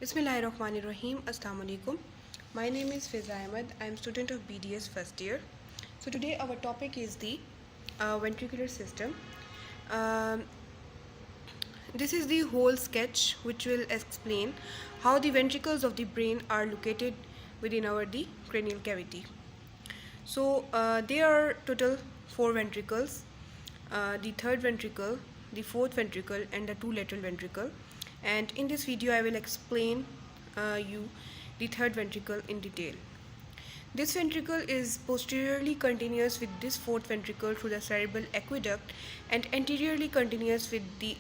Bismillahirrahmanirrahim. Assalamu alaikum. My name is Fiza Ahmed. I am student of BDS first year. So today our topic is the ventricular system. Um, this is the whole sketch which will explain how the ventricles of the brain are located within the cranial cavity. So there are total 4 ventricles, the third ventricle, the fourth ventricle and the 2 lateral ventricle. And in this video I will explain you the third ventricle in detail. This ventricle is posteriorly continuous with this fourth ventricle through the cerebral aqueduct and anteriorly continuous with the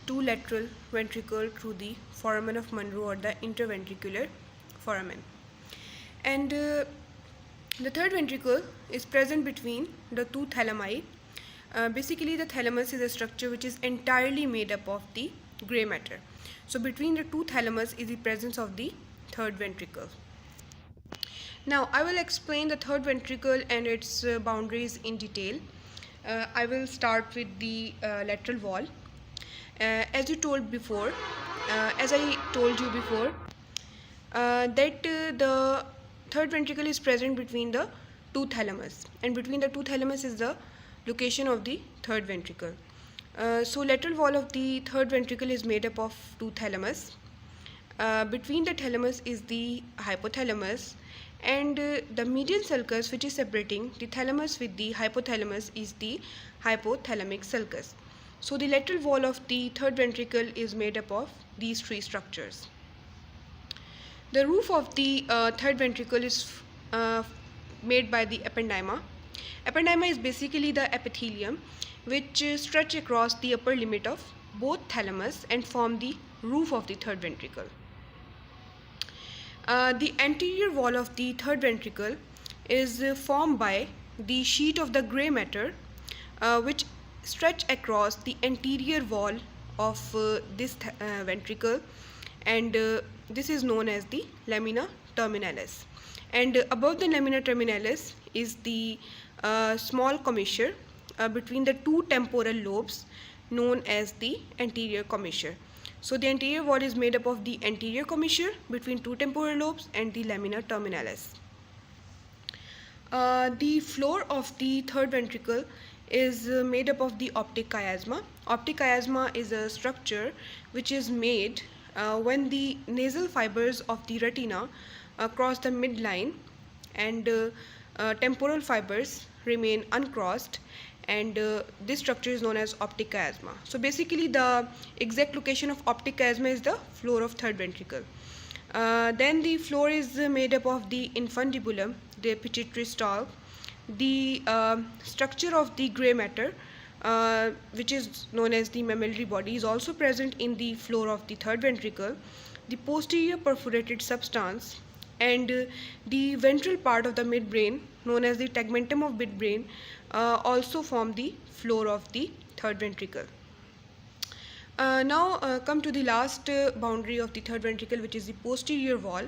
2 lateral ventricle through the foramen of Monro or the interventricular foramen. And the third ventricle is present between the 2 thalami. Basically the thalamus is a structure which is entirely made up of the grey matter. So between the 2 thalamus is the presence of the third ventricle. Now I will explain the third ventricle and its boundaries in detail. I will start with the lateral wall. As I told you before, that the third ventricle is present between the 2 thalamus, and between the 2 thalamus is the location of the third ventricle. So lateral wall of the third ventricle is made up of 2 thalamus. Between the thalamus is the hypothalamus, and the median sulcus which is separating the thalamus with the hypothalamus is the hypothalamic sulcus. So the lateral wall of the third ventricle is made up of these 3 structures. The roof of the third ventricle is made by the ependyma. Ependyma is basically the epithelium which stretch across the upper limit of both thalamus and form the roof of the third ventricle. The anterior wall of the third ventricle is formed by the sheet of the grey matter which stretch across the anterior wall of this ventricle, and this is known as the lamina terminalis. And above the lamina terminalis is the small commissure between the 2 temporal lobes known as the anterior commissure. So the anterior wall is made up of the anterior commissure between 2 temporal lobes and the lamina terminalis. The floor of the third ventricle is made up of the optic chiasma. Optic chiasma is a structure which is made when the nasal fibers of the retina cross the midline and temporal fibers remain uncrossed, and this structure is known as optic chiasma. So basically the exact location of optic chiasma is the floor of third ventricle. Then the floor is made up of the infundibulum, the pituitary stalk, the structure of the grey matter which is known as the mammillary body is also present in the floor of the third ventricle, the posterior perforated substance, and the ventral part of the midbrain known as the tegmentum of midbrain also form the floor of the third ventricle. Now come to the last boundary of the third ventricle, which is the posterior wall.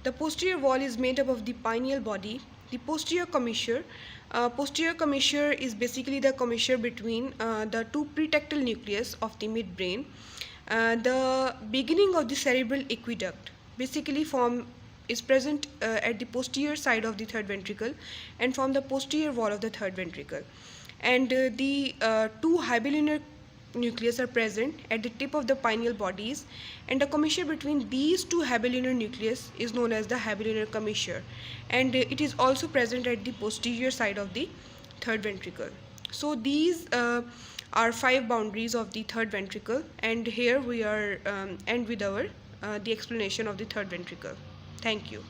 The posterior wall is made up of the pineal body, the posterior commissure. Posterior commissure is basically the commissure between the 2 pretectal nucleus of the midbrain. The beginning of the cerebral aqueduct basically is present at the posterior side of the third ventricle and form the posterior wall of the third ventricle. And the 2 hibilunar nucleus are present at the tip of the pineal bodies, and the commissure between these 2 hibilunar nucleus is known as the hibilunar commissure, and it is also present at the posterior side of the third ventricle. So these are 5 boundaries of the third ventricle, and here we are end with our the explanation of the third ventricle. Thank you.